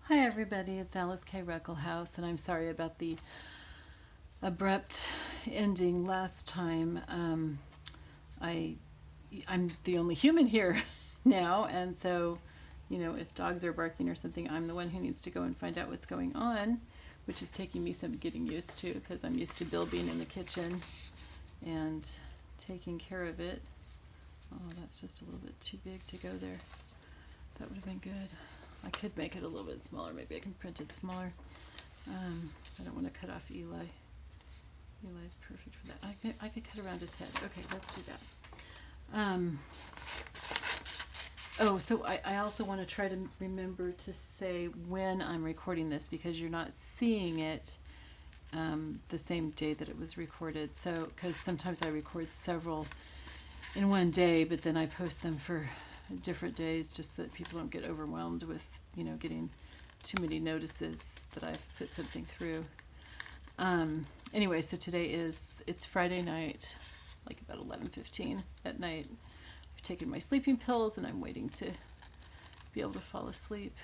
Hi everybody, it's Alyce-Kay Ruckelshaus, and I'm sorry about the abrupt ending last time. I I'm the only human here now, and so if dogs are barking or something, I'm the one who needs to go and find out what's going on, which is taking me some getting used to because I'm used to Bill being in the kitchen and taking care of it. Oh, that's just a little bit too big to go there. That would have been good. I could make it a little bit smaller. Maybe I can print it smaller. I don't want to cut off Eli. Eli's perfect for that. I could cut around his head. Okay, let's do that. So I also want to try to remember to say when I'm recording this because you're not seeing it the same day that it was recorded. So, because sometimes I record several in one day, but then I post them for different days just so that people don't get overwhelmed with, getting too many notices that I've put something through. Anyway, so it's Friday night, like about 11:15 at night. I've taken my sleeping pills and I'm waiting to be able to fall asleep.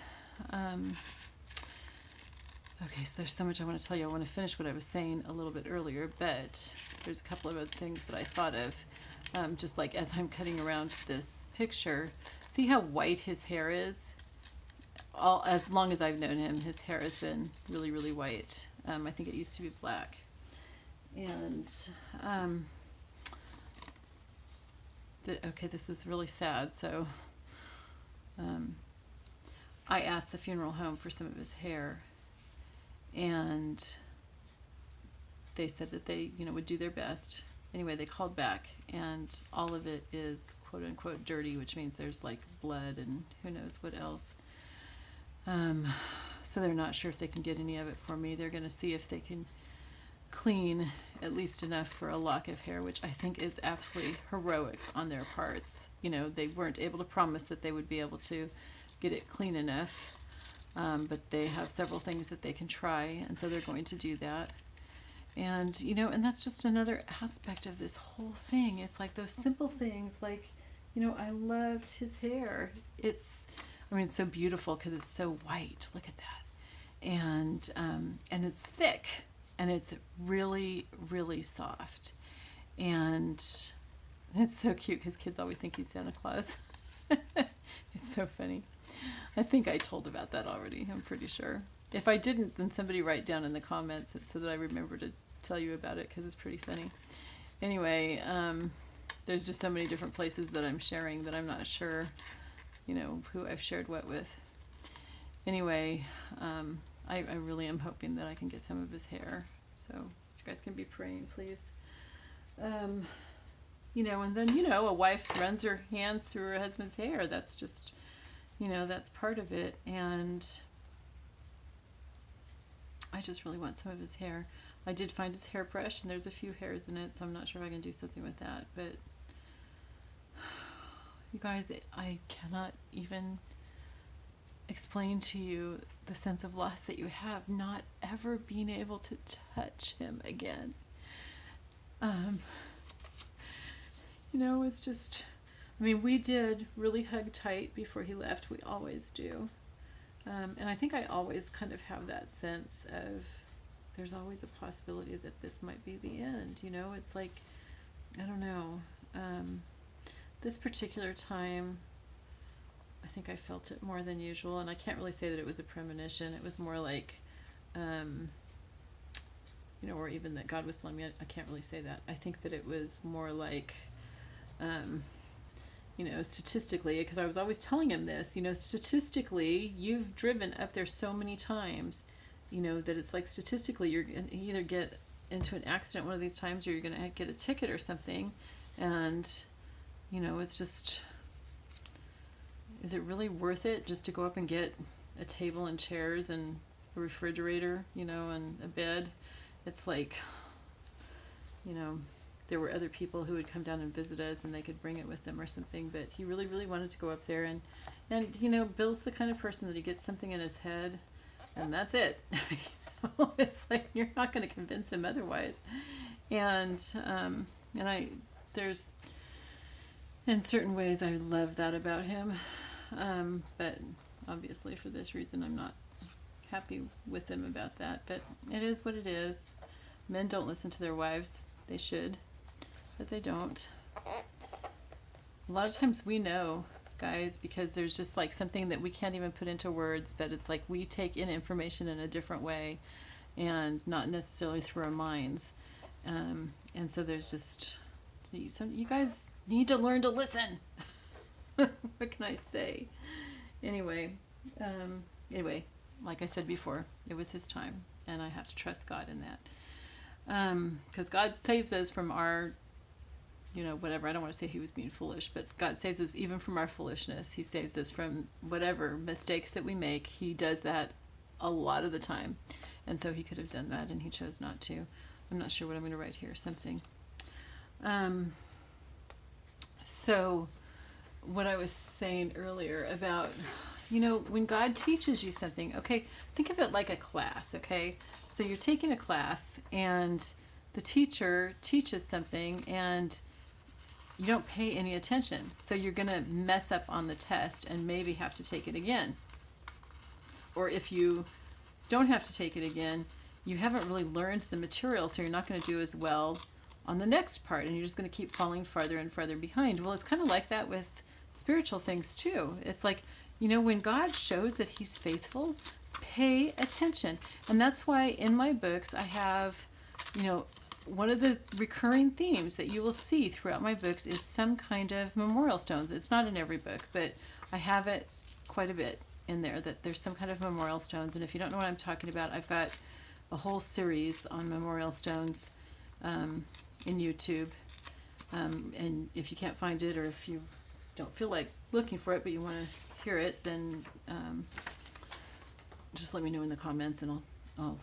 Okay, so there's so much I want to tell you. I want to finish what I was saying a little bit earlier, but there's a couple of other things that I thought of. Just like as I'm cutting around this picture, see how white his hair is? As long as I've known him, his hair has been really, really white. I think it used to be black. And, okay, this is really sad. So, I asked the funeral home for some of his hair, and they said that they, would do their best. Anyway, they called back, and all of it is quote unquote dirty, which means there's like blood and who knows what else. So they're not sure if they can get any of it for me. They're going to see if they can clean at least enough for a lock of hair, which I think is absolutely heroic on their parts. They weren't able to promise that they would be able to get it clean enough, but they have several things that they can try, and so they're going to do that. And, and that's just another aspect of this whole thing. It's like those simple things, like, I loved his hair. It's so beautiful because it's so white. Look at that. And it's thick and it's really, really soft. And it's so cute because kids always think he's Santa Claus. It's so funny. I think I told about that already. I'm pretty sure. If I didn't, then somebody write down in the comments so that I remember to tell you about it because it's pretty funny. Anyway, there's just so many different places that I'm sharing that I'm not sure, who I've shared what with. Anyway, I really am hoping that I can get some of his hair. So if you guys can be praying, please. And then, a wife runs her hands through her husband's hair. That's just, that's part of it. And I just really want some of his hair. I did find his hairbrush, and there's a few hairs in it, so I'm not sure if I can do something with that. But you guys, I cannot even explain to you the sense of loss that you have not ever being able to touch him again. It's just, we did really hug tight before he left. We always do. And I think I always kind of have that sense of there's always a possibility that this might be the end. It's like, I don't know. This particular time, I think I felt it more than usual. And I can't really say that it was a premonition. It was more like, or even that God was telling me. I can't really say that. I think that it was more like, statistically, because I was always telling him this, statistically, you've driven up there so many times, that it's like statistically you're going to either get into an accident one of these times or you're going to get a ticket or something. And, it's just, is it really worth it just to go up and get a table and chairs and a refrigerator, and a bed? It's like, there were other people who would come down and visit us and they could bring it with them or something, but he really, really wanted to go up there. And Bill's the kind of person that he gets something in his head and that's it. It's like, you're not going to convince him otherwise. And there's, in certain ways, I love that about him. But obviously for this reason I'm not happy with him about that, but it is what it is. Men don't listen to their wives. They should, but they don't. A lot of times we know, guys, because there's just like something that we can't even put into words, but it's like we take in information in a different way and not necessarily through our minds. And so there's just, you guys need to learn to listen. What can I say? Anyway, like I said before, it was his time, and I have to trust God in that. Because God saves us from our, whatever. I don't want to say he was being foolish, but God saves us even from our foolishness. He saves us from whatever mistakes that we make. He does that a lot of the time. And so he could have done that, and he chose not to. I'm not sure what I'm going to write here. Something. So what I was saying earlier about, when God teaches you something, okay, think of it like a class, okay? So you're taking a class, and the teacher teaches something, and you don't pay any attention. So you're going to mess up on the test and maybe have to take it again. Or if you don't have to take it again, you haven't really learned the material, so you're not going to do as well on the next part, and you're just going to keep falling farther and farther behind. Well, it's kind of like that with spiritual things too. It's like, when God shows that he's faithful, pay attention. And that's why in my books I have, one of the recurring themes that you will see throughout my books is some kind of memorial stones. It's not in every book, but I have it quite a bit in there, that there's some kind of memorial stones. And if you don't know what I'm talking about, I've got a whole series on memorial stones in YouTube. And if you can't find it, or if you don't feel like looking for it but you want to hear it, then just let me know in the comments, and I'll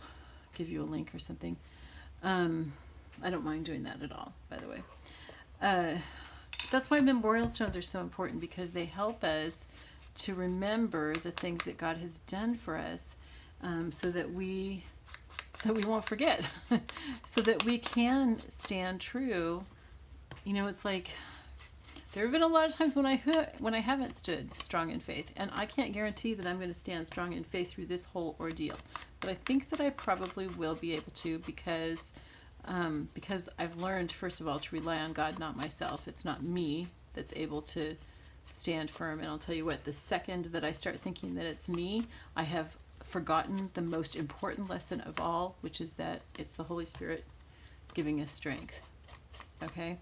give you a link or something. I don't mind doing that at all, by the way. That's why memorial stones are so important, because they help us to remember the things that God has done for us, so that we won't forget, so that we can stand true. It's like there have been a lot of times when I haven't stood strong in faith, and I can't guarantee that I'm going to stand strong in faith through this whole ordeal. But I think that I probably will be able to, because I've learned, first of all, to rely on God, not myself. It's not me that's able to stand firm. And I'll tell you what, the second that I start thinking that it's me, I have forgotten the most important lesson of all, which is that it's the Holy Spirit giving us strength. Okay?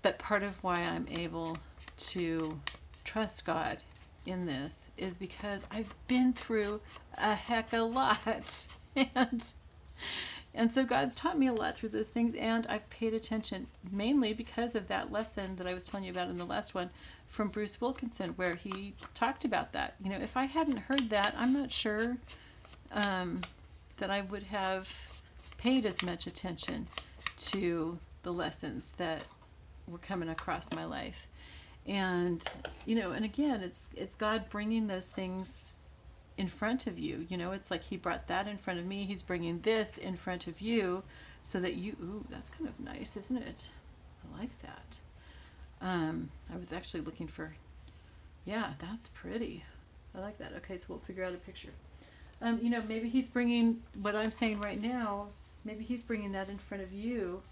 But part of why I'm able to trust God in this is because I've been through a heck of a lot. And so God's taught me a lot through those things, and I've paid attention, mainly because of that lesson that I was telling you about in the last one from Bruce Wilkinson, where he talked about that. If I hadn't heard that, I'm not sure that I would have paid as much attention to the lessons that were coming across my life. And and again, it's God bringing those things in front of you. It's like he brought that in front of me, he's bringing this in front of you, so that ooh, that's kind of nice, isn't it? I like that. I was actually looking for, yeah, that's pretty. I like that. Okay, so we'll figure out a picture. Maybe he's bringing what I'm saying right now, maybe he's bringing that in front of you,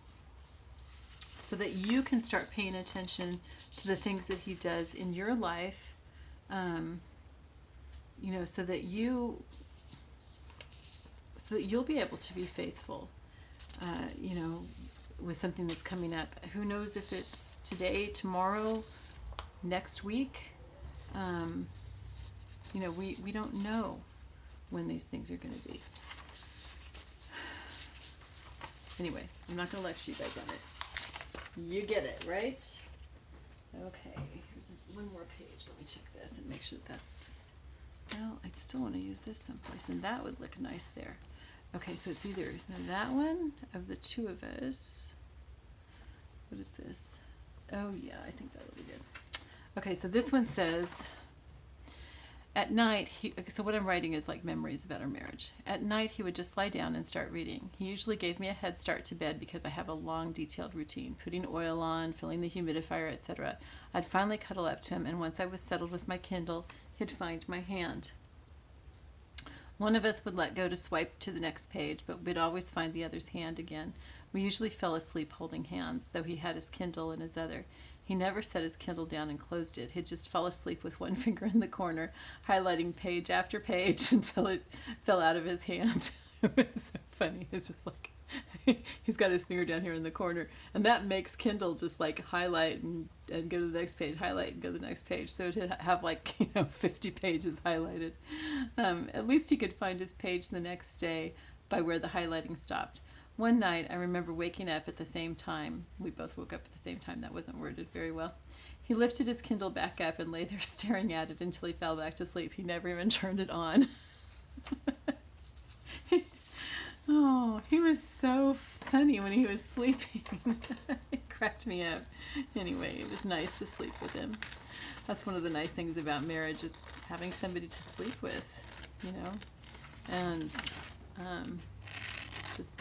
so that you can start paying attention to the things that he does in your life, so that you'll be able to be faithful, with something that's coming up. Who knows if it's today, tomorrow, next week. We don't know when these things are going to be. Anyway, I'm not going to lecture you guys on it. You get it, right? Okay, here's one more page. Let me check this and make sure that's... Well, I still want to use this someplace, and that would look nice there. Okay, so it's either that one of the two of us. What is this? Oh, yeah, I think that'll be good. Okay, so this one says, At night, so what I'm writing is like memories about our marriage. At night, he would just lie down and start reading. He usually gave me a head start to bed because I have a long, detailed routine, putting oil on, filling the humidifier, etc. I'd finally cuddle up to him, and once I was settled with my Kindle, he'd find my hand. One of us would let go to swipe to the next page, but we'd always find the other's hand again. We usually fell asleep holding hands, though he had his Kindle in his other. He never set his Kindle down and closed it. He'd just fall asleep with one finger in the corner, highlighting page after page until it fell out of his hand. It was so funny. It's just like he's got his finger down here in the corner, and that makes Kindle just like highlight and go to the next page, highlight and go to the next page. So it'd have like 50 pages highlighted. At least he could find his page the next day by where the highlighting stopped. One night, I remember waking up at the same time. We both woke up at the same time. That wasn't worded very well. He lifted his Kindle back up and lay there staring at it until he fell back to sleep. He never even turned it on. Oh, he was so funny when he was sleeping. It cracked me up. Anyway, it was nice to sleep with him. That's one of the nice things about marriage, is having somebody to sleep with, and just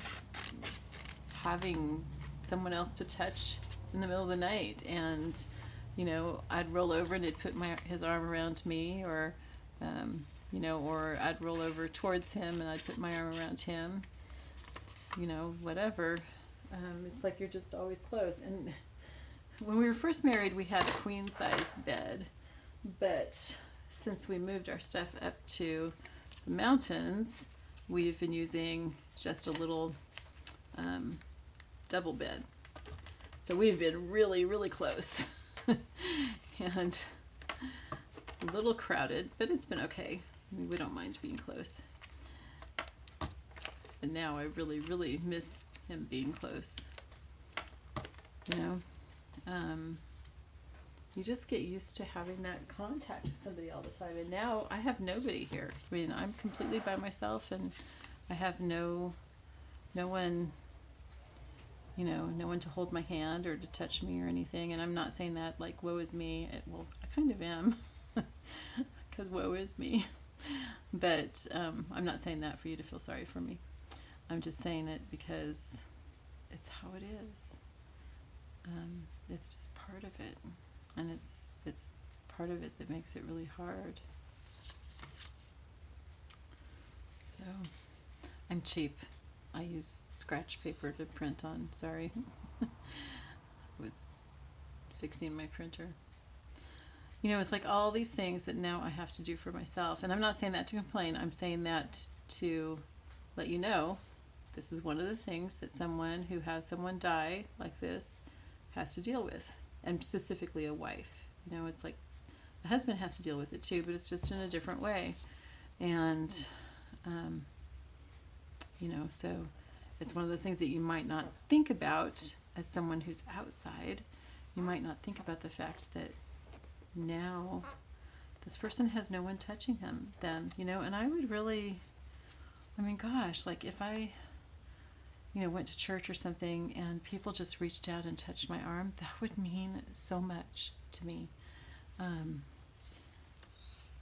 having someone else to touch in the middle of the night. And I'd roll over and he'd put his arm around me, or or I'd roll over towards him and I'd put my arm around him, whatever. It's like you're just always close. And when we were first married, we had a queen size bed, but since we moved our stuff up to the mountains, we've been using just a little double bed. So we've been really, really close. And a little crowded, but it's been okay. We don't mind being close. And now I really, really miss him being close. You just get used to having that contact with somebody all the time. And now I have nobody here. I mean, I'm completely by myself, and I have no one, no one to hold my hand or to touch me or anything. And I'm not saying that like, woe is me. Well, I kind of am, because woe is me. But I'm not saying that for you to feel sorry for me. I'm just saying it because it's how it is. It's just part of it, and it's part of it that makes it really hard. So I'm cheap. I use scratch paper to print on. Sorry. I was fixing my printer. It's like all these things that now I have to do for myself. And I'm not saying that to complain. I'm saying that to let you know this is one of the things that someone who has someone die like this has to deal with. And specifically a wife. It's like a husband has to deal with it too, but it's just in a different way. And, so it's one of those things that you might not think about as someone who's outside. You might not think about the fact that now this person has no one touching them, and I would really, gosh, like if I, went to church or something and people just reached out and touched my arm, that would mean so much to me.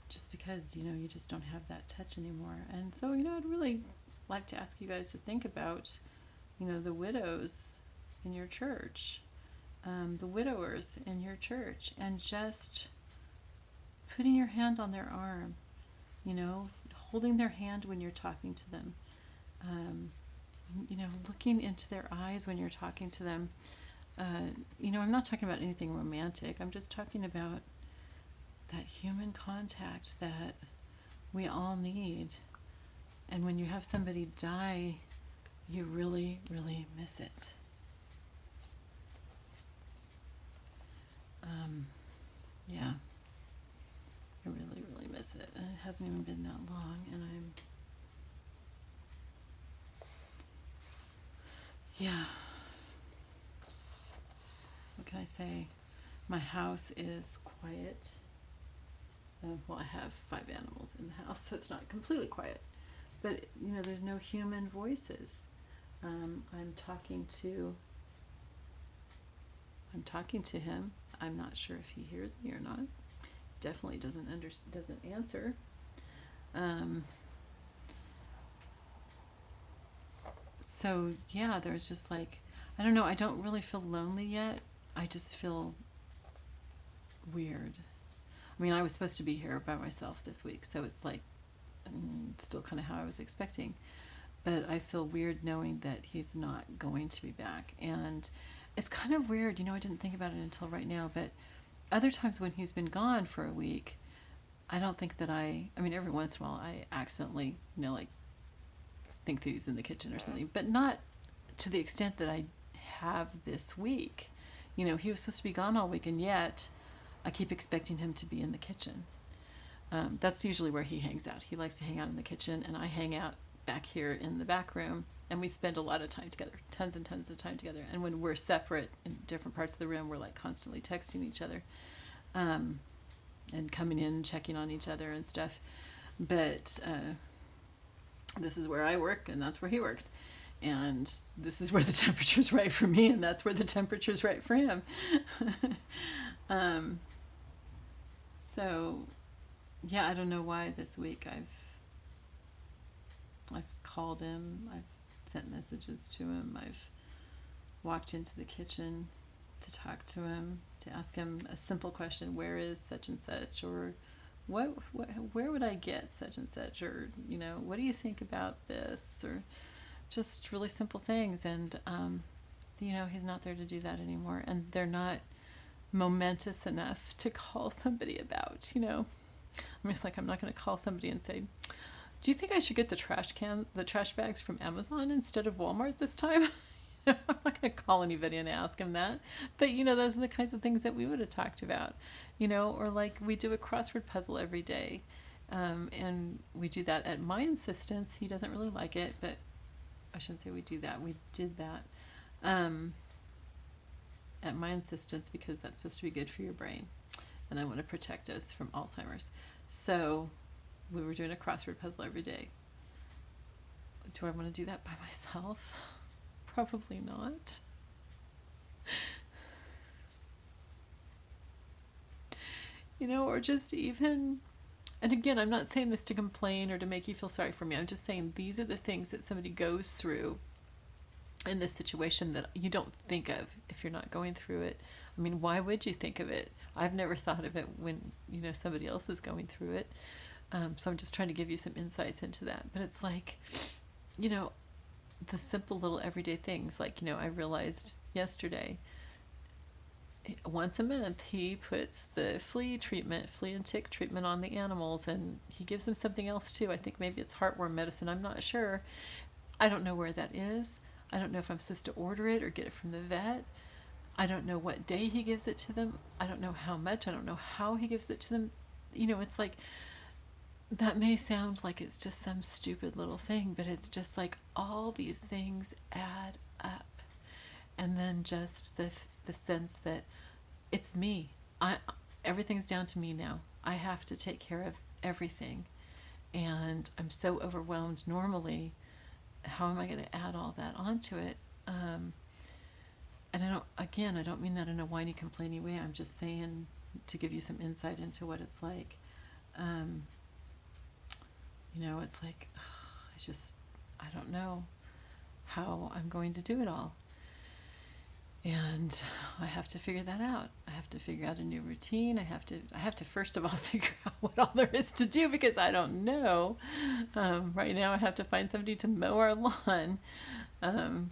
Just because, you just don't have that touch anymore. And so, I'd really like to ask you guys to think about, the widows in your church, the widowers in your church, and just putting your hand on their arm, holding their hand when you're talking to them, looking into their eyes when you're talking to them. I'm not talking about anything romantic. I'm just talking about that human contact that we all need. And when you have somebody die, you really, really miss it. Yeah. I really, really miss it. And it hasn't even been that long, and what can I say? My house is quiet. Well, I have 5 animals in the house, so it's not completely quiet. But, there's no human voices. I'm talking to him. I'm not sure if he hears me or not. definitely doesn't answer. Um, so yeah, there's just like, I don't know, I don't really feel lonely yet. I just feel weird. I mean, I was supposed to be here by myself this week, so it's like still kind of how I was expecting. But I feel weird knowing that he's not going to be back. And it's kind of weird, I didn't think about it until right now, but other times when he's been gone for a week, I don't think that I mean, every once in a while I accidentally, like think that he's in the kitchen or something, but not to the extent that I have this week. He was supposed to be gone all week, and yet I keep expecting him to be in the kitchen. That's usually where he hangs out. He likes to hang out in the kitchen, and I hang out back here in the back room, and we spend a lot of time together, tons and tons of time together. And when we're separate in different parts of the room, we're like constantly texting each other, and coming in and checking on each other and stuff. But this is where I work, and that's where he works. And this is where the temperature's right for me, and that's where the temperature's right for him. So, yeah, I don't know why this week I've called him, I've sent messages to him, I've walked into the kitchen to talk to him, to ask him a simple question: where is such and such, or where would I get such and such, or what do you think about this, or just really simple things. And he's not there to do that anymore, and they're not momentous enough to call somebody about. I'm just like, I'm not going to call somebody and say, do you think I should get the trash bags from Amazon instead of Walmart this time? I'm not going to call anybody and ask him that. But, those are the kinds of things that we would have talked about, or like we do a crossword puzzle every day. And we do that at my insistence. He doesn't really like it, but I shouldn't say we do that. We did that at my insistence, because that's supposed to be good for your brain. And I want to protect us from Alzheimer's. So we were doing a crossword puzzle every day. Do I want to do that by myself? Probably not. Or just even, and again, I'm not saying this to complain or to make you feel sorry for me. I'm just saying these are the things that somebody goes through in this situation that you don't think of if you're not going through it. I mean, why would you think of it? I've never thought of it when, somebody else is going through it. So I'm just trying to give you some insights into that. But it's like, the simple little everyday things. Like, I realized yesterday, once a month, he puts the flea and tick treatment on the animals, and he gives them something else too. I think maybe it's heartworm medicine. I'm not sure. I don't know where that is. I don't know if I'm supposed to order it or get it from the vet. I don't know what day he gives it to them. I don't know how much. I don't know how he gives it to them. It's like, that may sound like it's just some stupid little thing, but it's just like all these things add up. And then just the sense that it's me. Everything's down to me now. I have to take care of everything. And I'm so overwhelmed normally. How am I going to add all that onto it? And I don't mean that in a whiny, complainy way. I'm just saying to give you some insight into what it's like. It's like, I don't know how I'm going to do it all. And I have to figure that out. I have to figure out a new routine. I have to first of all figure out what all there is to do, because I don't know. Right now I have to find somebody to mow our lawn. And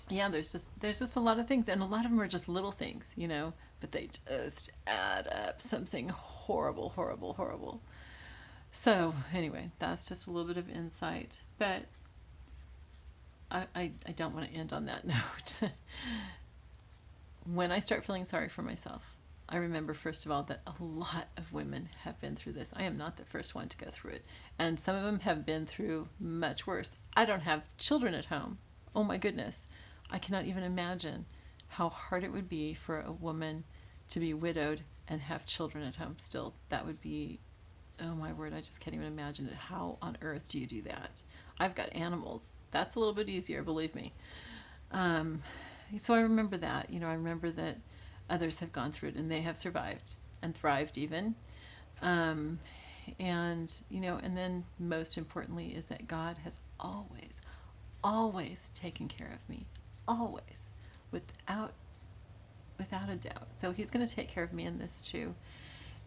yeah, there's just a lot of things, and a lot of them are just little things, but they just add up something horrible, horrible, horrible. So anyway, that's just a little bit of insight, but I don't want to end on that note. When I start feeling sorry for myself, I remember, first of all, that a lot of women have been through this. I am not the first one to go through it. And some of them have been through much worse. I don't have children at home. Oh my goodness. I cannot even imagine how hard it would be for a woman to be widowed and have children at home still. That would be, oh my word, I just can't even imagine it. How on earth do you do that? I've got animals. That's a little bit easier, believe me. So I remember that. I remember that others have gone through it and they have survived and thrived even. And, and then most importantly is that God has always, always taken care of me. Always. Without a doubt. So he's going to take care of me in this too.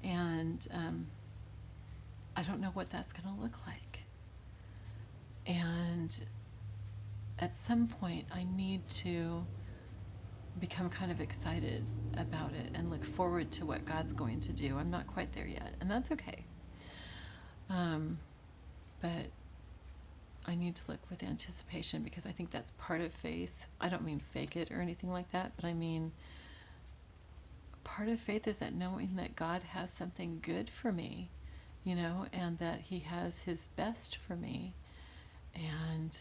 And I don't know what that's going to look like. And at some point I need to become kind of excited about it and look forward to what God's going to do. I'm not quite there yet, and that's okay. But I need to look with anticipation, because I think that's part of faith. I don't mean fake it or anything like that, but I mean part of faith is that knowing that God has something good for me, and that he has his best for me. And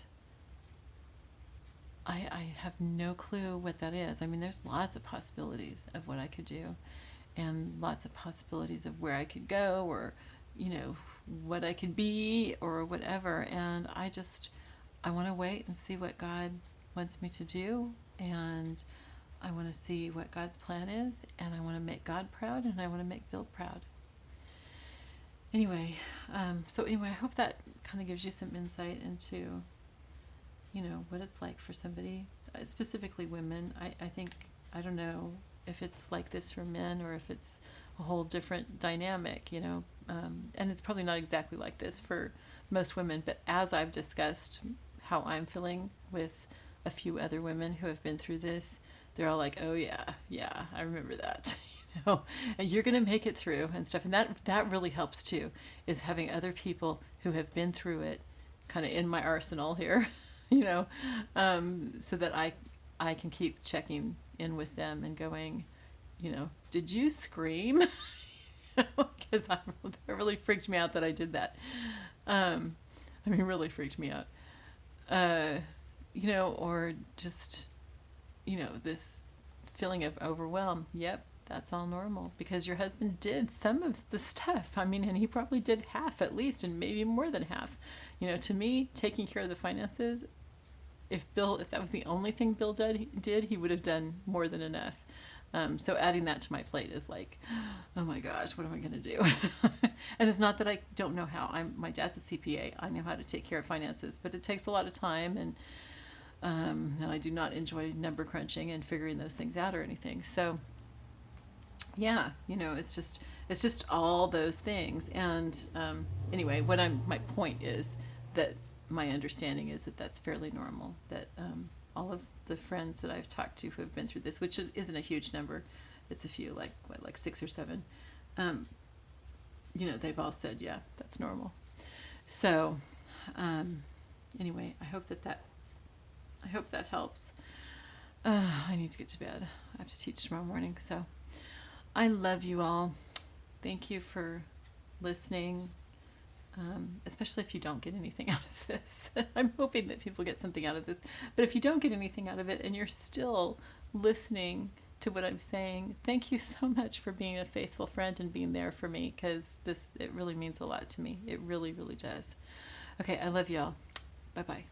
I have no clue what that is. I mean, there's lots of possibilities of what I could do, and lots of possibilities of where I could go, or, what I could be, or whatever. And I want to wait and see what God wants me to do. And I want to see what God's plan is, and I want to make God proud, and I want to make Bill proud. Anyway, I hope that kind of gives you some insight into, what it's like for somebody, specifically women. I think, I don't know if it's like this for men or if it's a whole different dynamic, and it's probably not exactly like this for most women, but as I've discussed how I'm feeling with a few other women who have been through this, they're all like, oh yeah, I remember that, and you're going to make it through and stuff. And that really helps too, is having other people who have been through it kind of in my arsenal here, so that I can keep checking in with them and going, did you scream? Because that really freaked me out that I did that. Really freaked me out. Or just, this feeling of overwhelm. Yep, that's all normal, because your husband did some of the stuff. And he probably did half at least, and maybe more than half. To me, taking care of the finances, if that was the only thing Bill did, he would have done more than enough. So adding that to my plate is like, oh my gosh, what am I going to do? And it's not that I don't know how. My dad's a CPA. I know how to take care of finances, but it takes a lot of time, and I do not enjoy number crunching and figuring those things out or anything. So yeah, it's just all those things. And anyway, my point is that my understanding is that that's fairly normal, that all of the friends that I've talked to who have been through this, which isn't a huge number, it's a few, like 6 or 7, they've all said, yeah, that's normal. So anyway, I hope that helps. I need to get to bed. I have to teach tomorrow morning. So I love you all. Thank you for listening. Especially if you don't get anything out of this. I'm hoping that people get something out of this. But if you don't get anything out of it and you're still listening to what I'm saying, thank you so much for being a faithful friend and being there for me, because it really means a lot to me. It really, really does. Okay, I love y'all. Bye-bye.